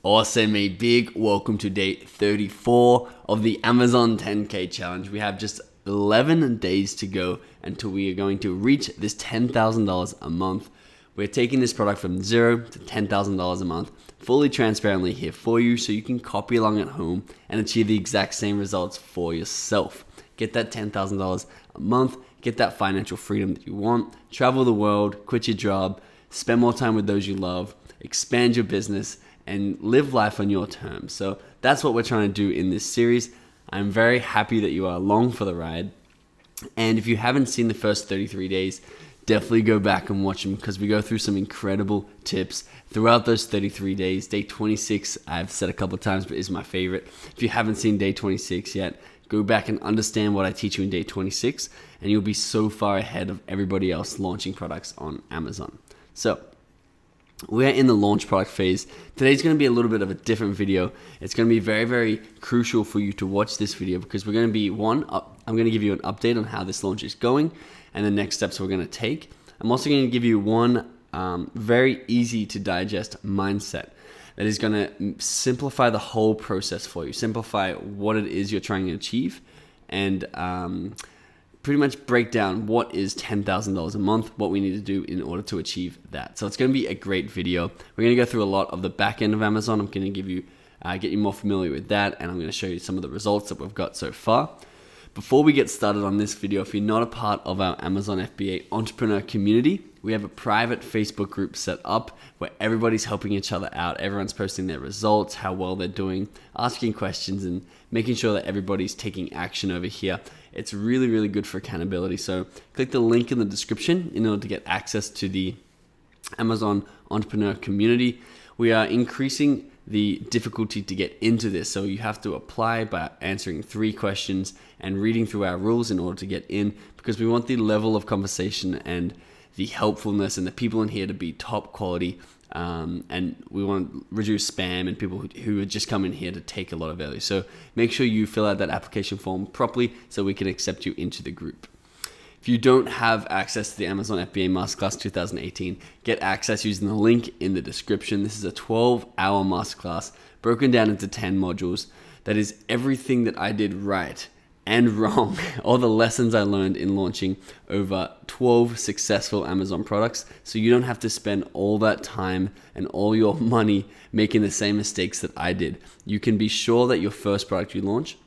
Awesome, a big welcome to day 34 of the Amazon 10K challenge. We have just 11 days to go until we are going to reach this $10,000 a month. We're taking this product from $0 to $10,000 a month, fully transparently here for you so you can copy along at home and achieve the exact same results for yourself. Get that $10,000 a month, get that financial freedom that you want, travel the world, quit your job, spend more time with those you love, expand your business, and live life on your terms. So that's what we're trying to do in this series. I'm very happy that you are along for the ride. And if you haven't seen the first 33 days, definitely go back and watch them because we go through some incredible tips throughout those 33 days. Day 26, I've said a couple of times, but is my favorite. If you haven't seen day 26 yet, go back and understand what I teach you in day 26, and you'll be so far ahead of everybody else launching products on Amazon. So we're in the launch product phase. Today's going to be a little bit of a different video. It's going to be very, very crucial for you to watch this video because we're going to be I'm going to give you an update on how this launch is going and the next steps we're going to take. I'm also going to give you one very easy to digest mindset that is going to simplify the whole process for you, simplify what it is you're trying to achieve, and pretty much break down what is $10,000 a month, what we need to do in order to achieve that. So it's going to be a great video. We're going to go through a lot of the back end of Amazon. I'm going to give you, get you more familiar with that, and I'm going to show you some of the results that we've got so far. Before we get started on this video, if you're not a part of our Amazon FBA entrepreneur community, we have a private Facebook group set up where everybody's helping each other out. Everyone's posting their results, how well they're doing, asking questions, and making sure that everybody's taking action over here. It's really, really good for accountability. So click the link in the description in order to get access to the Amazon entrepreneur community. We are increasing the difficulty to get into this. So you have to apply by answering 3 questions and reading through our rules in order to get in, because we want the level of conversation and the helpfulness and the people in here to be top quality. And we want to reduce spam and people who would just come in here to take a lot of value. So make sure you fill out that application form properly so we can accept you into the group. If you don't have access to the Amazon FBA Masterclass 2018, get access using the link in the description. This is a 12-hour masterclass broken down into 10 modules. That is everything that I did right and wrong, all the lessons I learned in launching over 12 successful Amazon products, so you don't have to spend all that time and all your money making the same mistakes that I did. You can be sure that your first product you launch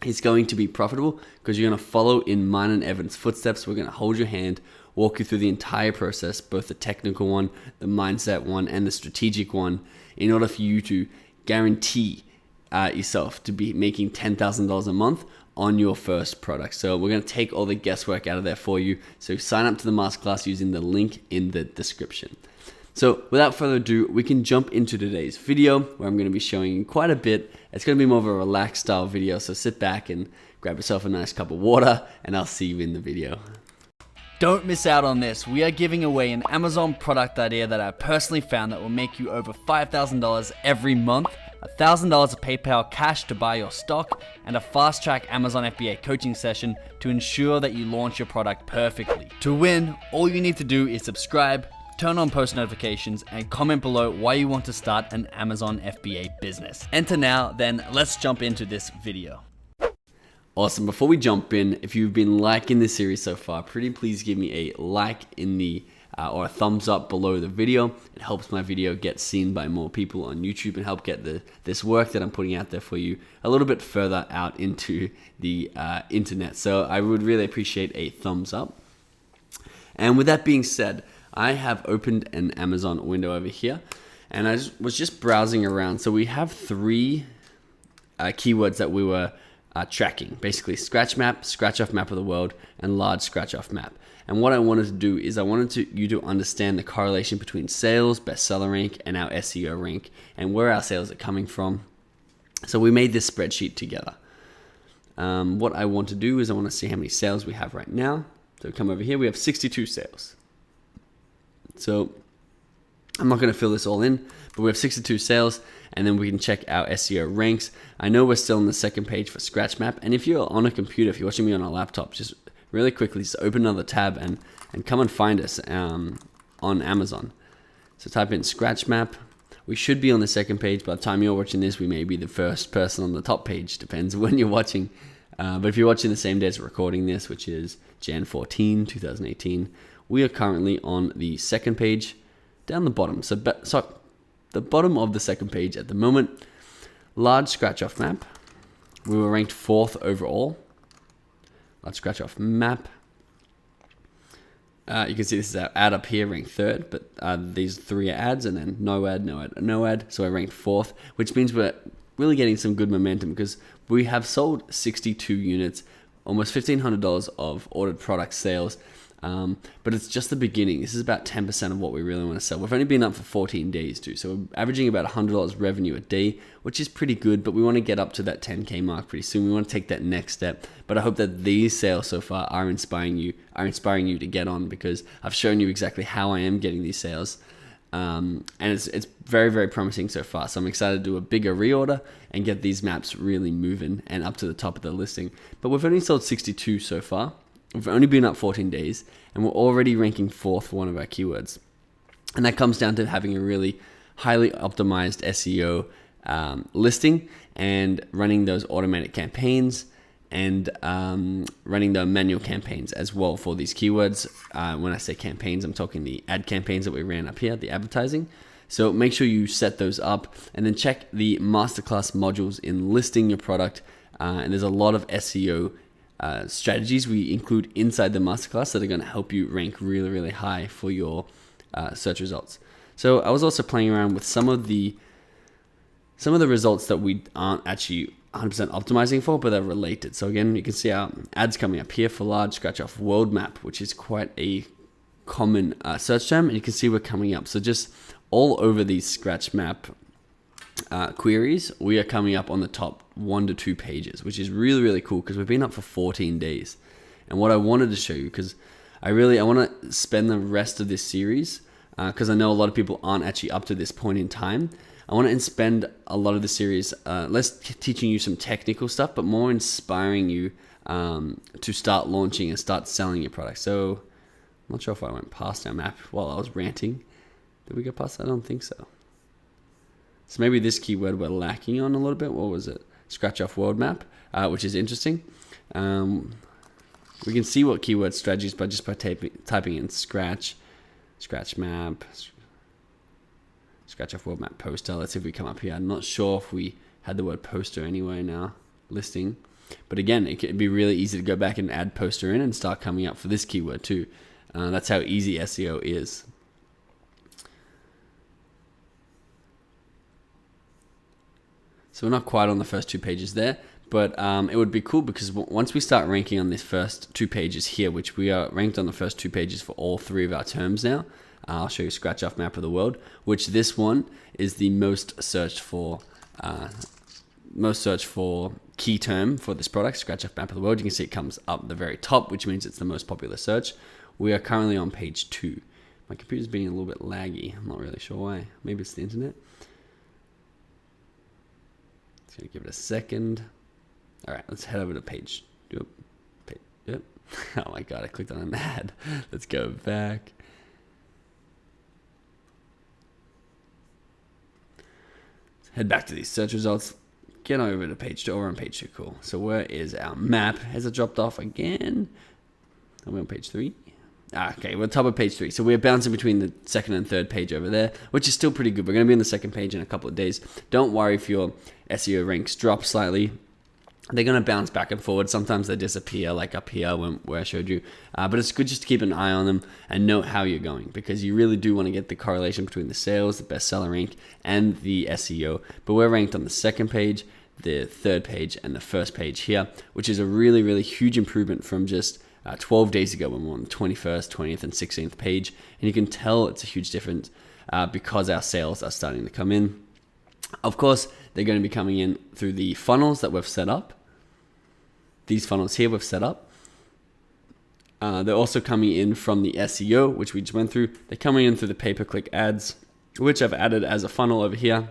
is going to be profitable because you're going to follow in mine and Evan's footsteps. We're going to hold your hand, walk you through the entire process, both the technical one, the mindset one, and the strategic one, in order for you to guarantee yourself to be making $10,000 a month on your first product. So we're going to take all the guesswork out of there for you. So sign up to the masterclass using the link in the description. So without further ado, we can jump into today's video where I'm going to be showing you quite a bit. It's going to be more of a relaxed style video. So sit back and grab yourself a nice cup of water, and I'll see you in the video. Don't miss out on this. We are giving away an Amazon product idea that I personally found that will make you over $5,000 every month, $1,000 of PayPal cash to buy your stock, and a fast-track Amazon FBA coaching session to ensure that you launch your product perfectly. To win, all you need to do is subscribe, turn on post notifications, and comment below why you want to start an Amazon FBA business. Enter now, then let's jump into this video. Awesome. Before we jump in, if you've been liking this series so far, pretty please give me a like in the or a thumbs up below the video. It helps my video get seen by more people on YouTube and help get this work that I'm putting out there for you a little bit further out into the internet. So I would really appreciate a thumbs up. And with that being said, I have opened an Amazon window over here, and I was just browsing around. So we have 3 keywords that we were tracking, basically scratch map, scratch off map of the world, and large scratch off map. And what I wanted to do is I wanted you to understand the correlation between sales, bestseller rank, and our SEO rank, and where our sales are coming from. So we made this spreadsheet together. What I want to do is I want to see how many sales we have right now. So come over here, we have 62 sales. So I'm not going to fill this all in, but we have 62 sales, and then we can check our SEO ranks. I know we're still on the second page for Scratch Map, and if you're on a computer, if you're watching me on a laptop, just really quickly just open another tab and come and find us on Amazon. So type in Scratch Map, We should be on the second page. By the time you're watching this, we may be the first person on the top page. Depends when you're watching. But if you're watching the same day as recording this, which is Jan 14, 2018, we are currently on the second page down the bottom. So the bottom of the second page at the moment, large scratch off map. We were ranked 4th overall. Large scratch off map. You can see this is our ad up here, ranked 3rd, but these 3 are ads, and then no ad, no ad, no ad. So I ranked 4th, which means we're really getting some good momentum because we have sold 62 units, almost $1,500 of ordered product sales. But it's just the beginning. This is about 10% of what we really want to sell. We've only been up for 14 days too. So we're averaging about $100 revenue a day, which is pretty good, but we want to get up to that 10K mark pretty soon. We want to take that next step. But I hope that these sales so far are inspiring you to get on, because I've shown you exactly how I am getting these sales. And it's very, very promising so far. So I'm excited to do a bigger reorder and get these maps really moving and up to the top of the listing. But we've only sold 62 so far. We've only been up 14 days, and we're already ranking 4th for one of our keywords. And that comes down to having a really highly optimized SEO listing and running those automated campaigns and running the manual campaigns as well for these keywords. When I say campaigns, I'm talking the ad campaigns that we ran up here, the advertising. So make sure you set those up, and then check the masterclass modules in listing your product. And there's a lot of SEO strategies we include inside the masterclass that are going to help you rank really, really high for your search results. So I was also playing around with some of the results that we aren't actually 100% optimizing for, but they're related. So again, you can see our ads coming up here for large scratch off world map, which is quite a common search term, and you can see we're coming up. So just all over these scratch map queries, we are coming up on the top 1 to 2 pages, which is really, really cool because we've been up for 14 days. And what I wanted to show you, because I want to spend the rest of this series, because I know a lot of people aren't actually up to this point in time. I want to spend a lot of the series less teaching you some technical stuff, but more inspiring you to start launching and start selling your product. So I'm not sure if I went past our map while I was ranting. Did we go past that? I don't think so. So maybe this keyword we're lacking on a little bit. What was it? Scratch off world map, which is interesting. We can see what keyword strategies by typing in scratch map, scratch off world map poster. Let's see if we come up here. I'm not sure if we had the word poster anywhere in our listing. But again, it could be really easy to go back and add poster in and start coming up for this keyword too. That's how easy SEO is. So we're not quite on the first 2 pages there, but it would be cool because once we start ranking on these first 2 pages here, which we are ranked on the first 2 pages for all 3 of our terms now. I'll show you scratch off map of the world, which this one is the most searched for key term for this product, scratch off map of the world. You can see it comes up the very top, which means it's the most popular search. We are currently on page 2. My computer's being a little bit laggy. I'm not really sure why. Maybe it's the internet. Gonna give it a second. All right, let's head over to page. Yep. Oh my god, I clicked on an ad. Let's go back. Let's head back to these search results. Get over to page 2. We're on page 2. Cool. So where is our map? Has it dropped off again? Are we on page 3? Okay, we're top of page 3. So we're bouncing between the second and third page over there, which is still pretty good. We're going to be on the second page in a couple of days. Don't worry if your SEO ranks drop slightly. They're going to bounce back and forward. Sometimes they disappear, like up here where I showed you. But it's good just to keep an eye on them and note how you're going, because you really do want to get the correlation between the sales, the bestseller rank, and the SEO. But we're ranked on the second page, the third page, and the first page here, which is a really, really huge improvement from just 12 days ago when we were on the 21st, 20th, and 16th page. And you can tell it's a huge difference because our sales are starting to come in. Of course, they're going to be coming in through the funnels that we've set up. These funnels here we've set up. They're also coming in from the SEO, which we just went through. They're coming in through the pay-per-click ads, which I've added as a funnel over here.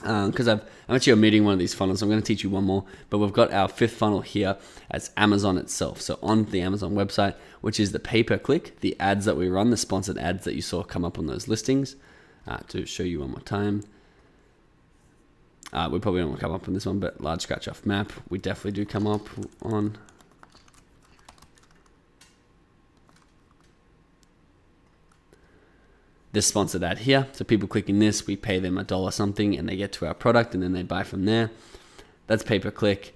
Because I'm actually omitting one of these funnels. I'm going to teach you one more, but we've got our 5th funnel here as Amazon itself. So on the Amazon website, which is the pay-per-click, the ads that we run, the sponsored ads that you saw come up on those listings. To show you one more time, We probably don't come up on this one, but large scratch off map, we definitely do come up on. This sponsored ad here. So people clicking this, we pay them $1 something and they get to our product and then they buy from there. That's pay-per-click.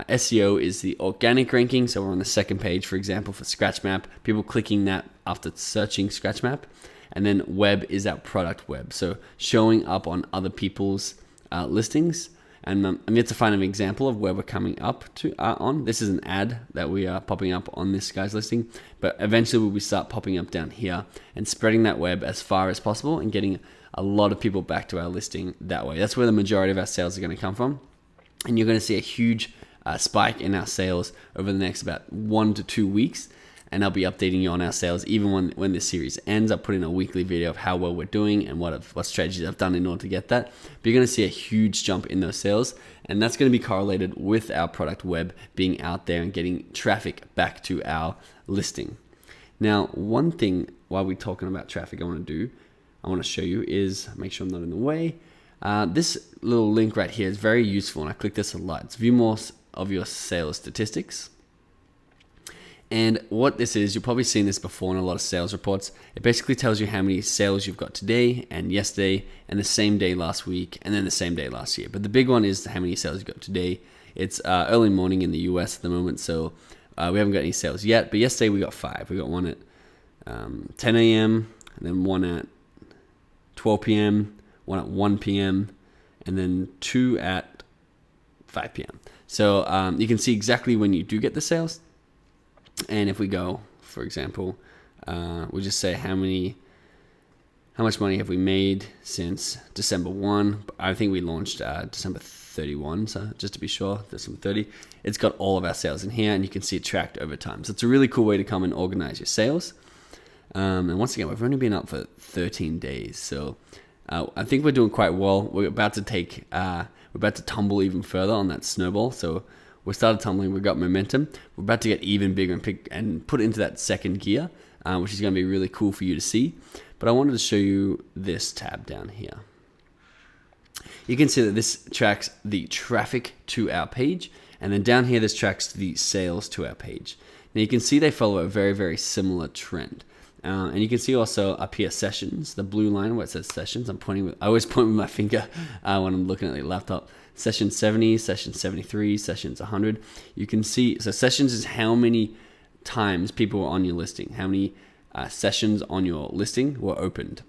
SEO is the organic ranking. So we're on the second page, for example, for Scratch Map. People clicking that after searching Scratch Map. And then web is our product web. So showing up on other people's listings. And I'm yet to find an example of where we're coming up to on. This is an ad that we are popping up on this guy's listing, but eventually we start popping up down here and spreading that web as far as possible and getting a lot of people back to our listing that way. That's where the majority of our sales are going to come from. And you're going to see a huge spike in our sales over the next about 1 to 2 weeks. And I'll be updating you on our sales even when this series ends. I'll put in a weekly video of how well we're doing and what strategies I've done in order to get that. But you're going to see a huge jump in those sales, and that's going to be correlated with our product web being out there and getting traffic back to our listing. Now, one thing while we're talking about traffic I want to show you is, make sure I'm not in the way. This little link right here is very useful, and I click this a lot. It's view more of your sales statistics. And what this is, you've probably seen this before in a lot of sales reports. It basically tells you how many sales you've got today and yesterday and the same day last week and then the same day last year. But the big one is how many sales you got today. It's early morning in the US at the moment, so we haven't got any sales yet. But yesterday we got 5. We got one at 10 a.m. and then one at 12 p.m., one at 1 p.m., and then 2 at 5 p.m. So you can see exactly when you do get the sales. And if we go, for example, we'll just say how much money have we made since December 1. I think we launched December 31, so just to be sure, December 30. It's got all of our sales in here, and you can see it tracked over time. So it's a really cool way to come and organize your sales. And once again, we've only been up for 13 days, so I think we're doing quite well. We're about to tumble even further on that snowball, so we started tumbling, we've got momentum. We're about to get even bigger and put it into that second gear, which is going to be really cool for you to see. But I wanted to show you this tab down here. You can see that this tracks the traffic to our page, and then down here this tracks the sales to our page. Now you can see they follow a very, very similar trend. And you can see also up here sessions, the blue line where it says sessions. I always point with my finger when I'm looking at the laptop. Session 70, session 73, sessions 100. You can see, so sessions is how many times people were on your listing, how many sessions on your listing were opened.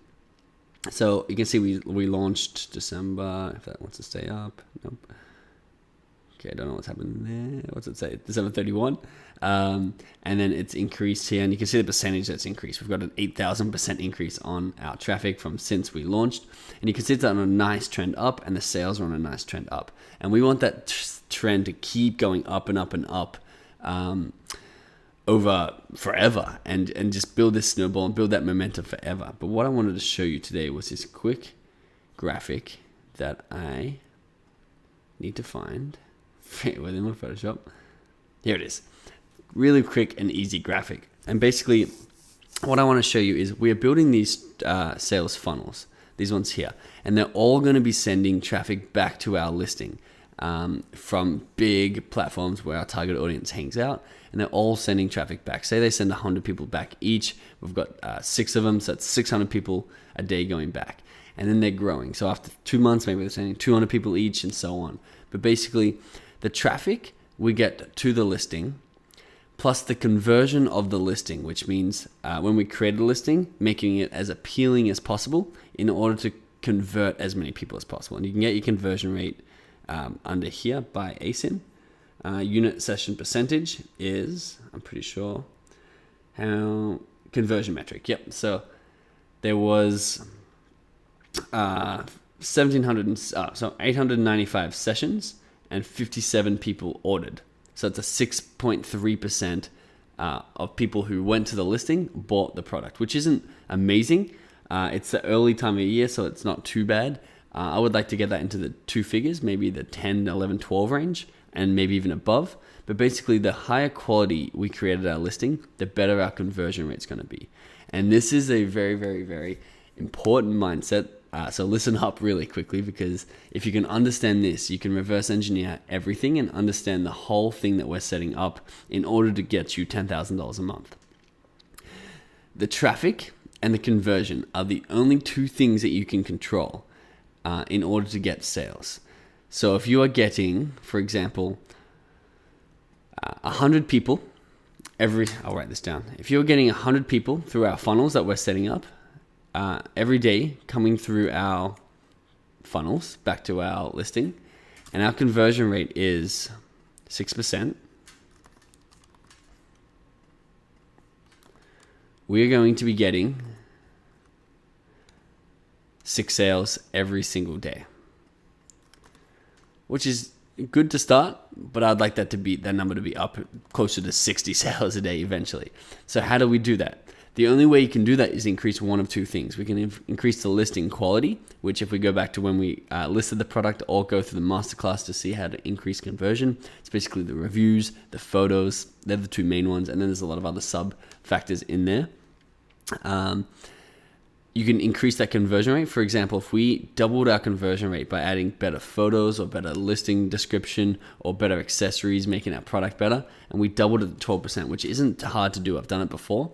So you can see we launched December, if that wants to stay up. Nope. Okay, I don't know what's happening there. What's it say? December 31. And then it's increased here, and you can see the percentage that's increased. We've got an 8,000% increase on our traffic from since we launched. And you can see it's on a nice trend up, and the sales are on a nice trend up. And we want that trend to keep going up and up and up over forever, and just build this snowball and build that momentum forever. But what I wanted to show you today was this quick graphic that I need to find within my Photoshop. Here it is. Really quick and easy graphic. And basically, what I want to show you is we are building these sales funnels, these ones here, and they're all going to be sending traffic back to our listing from big platforms where our target audience hangs out, and they're all sending traffic back. Say they send 100 people back each. We've got 6 of them, so that's 600 people a day going back. And then they're growing. So after 2 months, maybe they're sending 200 people each and so on. But basically, the traffic we get to the listing, plus the conversion of the listing, which means when we create a listing, making it as appealing as possible in order to convert as many people as possible. And you can get your conversion rate under here by ASIN. Unit session percentage is, I'm pretty sure, how conversion metric. Yep. So there was 895 sessions and 57 people ordered. So it's a 6.3% of people who went to the listing bought the product, which isn't amazing. It's the early time of year, so it's not too bad. I would like to get that into the 2 figures, maybe the 10, 11, 12 range, and maybe even above. But basically, the higher quality we created our listing, the better our conversion rate is going to be. And this is a very, very, very important mindset So listen up really quickly, because if you can understand this, you can reverse engineer everything and understand the whole thing that we're setting up in order to get you $10,000 a month. The traffic and the conversion are the only two things that you can control in order to get sales. So if you are getting, for example, 100 people I'll write this down. If you're getting 100 people through our funnels that we're setting up every day, coming through our funnels back to our listing, and our conversion rate is 6%, we're going to be getting 6 sales every single day, which is good to start, but I'd like that number to be up closer to 60 sales a day eventually. So how do we do that? The only way you can do that is increase one of two things. We can increase the listing quality, which if we go back to when we listed the product, or go through the masterclass to see how to increase conversion, it's basically the reviews, the photos, they're the two main ones, and then there's a lot of other sub factors in there. You can increase that conversion rate. For example, if we doubled our conversion rate by adding better photos or better listing description or better accessories, making our product better, and we doubled it to 12%, which isn't hard to do. I've done it before.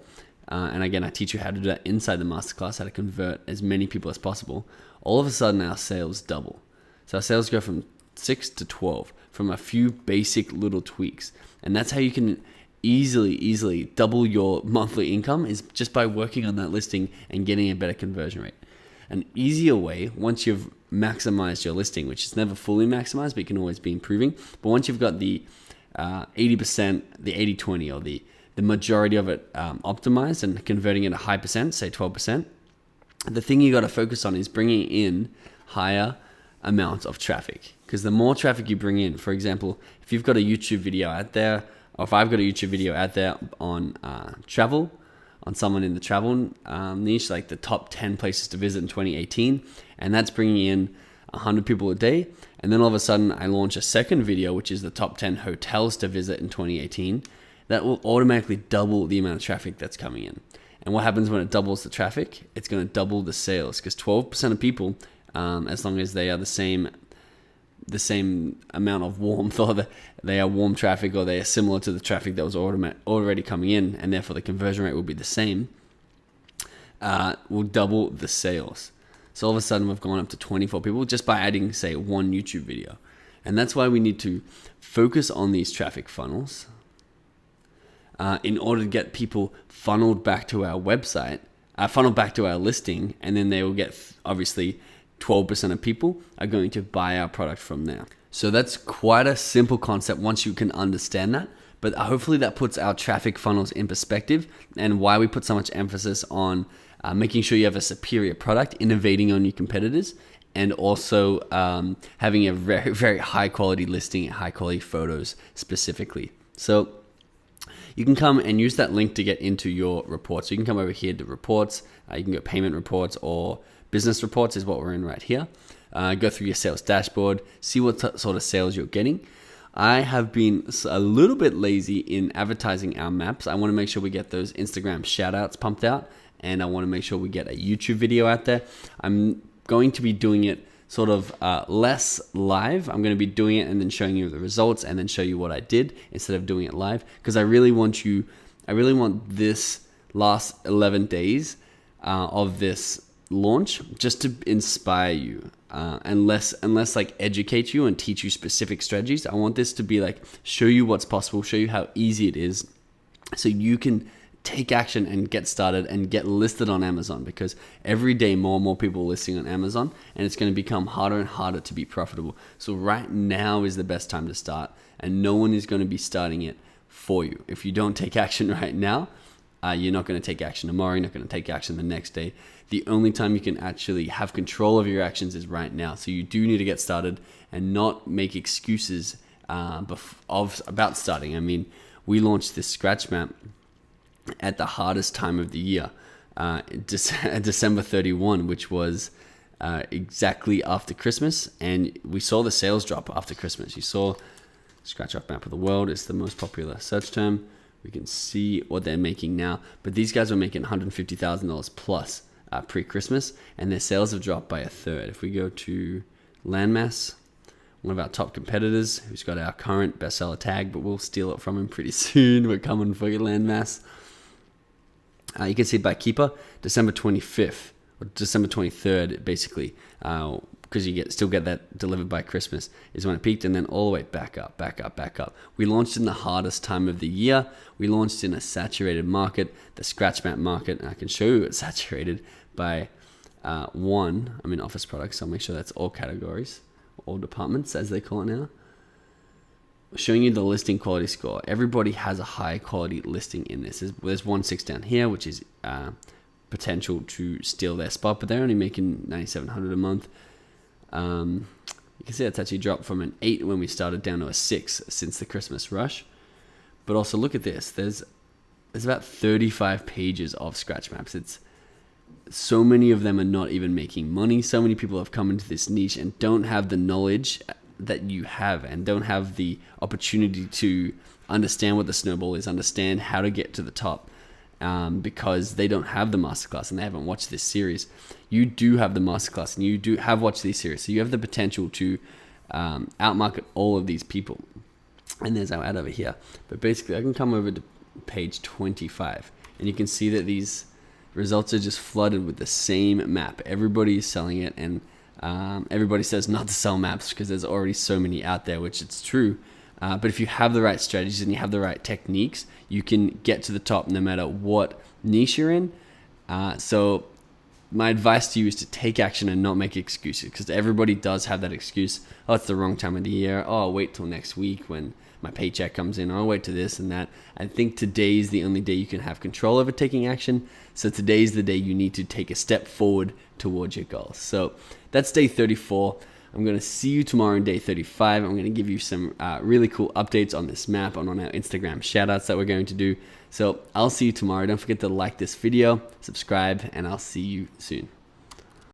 And again, I teach you how to do that inside the masterclass, how to convert as many people as possible. All of a sudden, our sales double. So our sales go from 6 to 12 from a few basic little tweaks. And that's how you can easily double your monthly income, is just by working on that listing and getting a better conversion rate. An easier way, once you've maximized your listing, which is never fully maximized, but you can always be improving. But once you've got the 80%, the 80-20, or the majority of it optimized and converting at a high percent, say 12%, the thing you got to focus on is bringing in higher amounts of traffic. Because the more traffic you bring in, for example, if you've got a YouTube video out there, or if I've got a YouTube video out there on travel, on someone in the travel niche, like the top 10 places to visit in 2018, and that's bringing in 100 people a day, and then all of a sudden I launch a second video, which is the top 10 hotels to visit in 2018, that will automatically double the amount of traffic that's coming in. And what happens when it doubles the traffic? It's going to double the sales, because 12% of people, as long as they are the same amount of warmth, or they are warm traffic, or they are similar to the traffic that was already coming in, and therefore the conversion rate will be the same, will double the sales. So all of a sudden we've gone up to 24 people just by adding, say, one YouTube video. And that's why we need to focus on these traffic funnels in order to get people funneled back to our website, funneled back to our listing, and then they will get, obviously, 12% of people are going to buy our product from there. So that's quite a simple concept once you can understand that. But hopefully that puts our traffic funnels in perspective, and why we put so much emphasis on making sure you have a superior product, innovating on your competitors, and also having a very, very high quality listing and high quality photos specifically. So you can come and use that link to get into your reports. So you can come over here to reports. You can go payment reports, or business reports is what we're in right here. Go through your sales dashboard, see what sort of sales you're getting. I have been a little bit lazy in advertising our maps. I want to make sure we get those Instagram shout outs pumped out, and I want to make sure we get a YouTube video out there. I'm going to be doing it sort of less live. I'm going to be doing it and then showing you the results, and then show you what I did instead of doing it live, because I really want this last 11 days of this launch just to inspire you, and less like educate you and teach you specific strategies. I want this to be like, show you what's possible, show you how easy it is, so you can take action and get started and get listed on Amazon, because every day more and more people are listing on Amazon, and it's going to become harder and harder to be profitable. So right now is the best time to start, and no one is going to be starting it for you. If you don't take action right now, you're not going to take action tomorrow, you're not going to take action the next day. The only time you can actually have control of your actions is right now. So you do need to get started and not make excuses about starting. I mean, we launched this scratch map at the hardest time of the year, December 31, which was exactly after Christmas, and we saw the sales drop after Christmas. You saw scratch off map of the world is the most popular search term. We can see what they're making now, but these guys were making $150,000 plus pre-Christmas, and their sales have dropped by a third. If we go to Landmass, one of our top competitors, who's got our current bestseller tag, but we'll steal it from him pretty soon. We're coming for you, Landmass. You can see by Keeper, December 25th, or December 23rd, basically, because you still get that delivered by Christmas, is when it peaked, and then all the way back up, back up, back up. We launched in the hardest time of the year. We launched in a saturated market, the scratch map market, and I can show you it's saturated by I'm in office products, so I'll make sure that's all categories, all departments, as they call it now. Showing you the listing quality score. Everybody has a high quality listing in this. There's 1.6 down here, which is potential to steal their spot, but they're only making $9,700 a month. You can see that's actually dropped from an 8 when we started down to a 6 since the Christmas rush. But also look at this. There's about 35 pages of scratch maps. It's so many of them are not even making money. So many people have come into this niche and don't have the knowledge that you have, and don't have the opportunity to understand what the snowball is, understand how to get to the top, because they don't have the masterclass and they haven't watched this series. You do have the masterclass and you do have watched these series, so you have the potential to outmarket all of these people. And there's our ad over here. But basically, I can come over to page 25, and you can see that these results are just flooded with the same map. Everybody is selling it, and everybody says not to sell maps because there's already so many out there, which it's true. But if you have the right strategies and you have the right techniques, you can get to the top no matter what niche you're in. So my advice to you is to take action and not make excuses, because everybody does have that excuse. Oh, it's the wrong time of the year. Oh, I'll wait till next week when my paycheck comes in. I'll wait to this and that. I think today's the only day you can have control over taking action. So today's the day you need to take a step forward towards your goals. So that's day 34. I'm going to see you tomorrow in day 35. I'm going to give you some really cool updates on this map and on our Instagram shoutouts that we're going to do. So I'll see you tomorrow. Don't forget to like this video, subscribe, and I'll see you soon.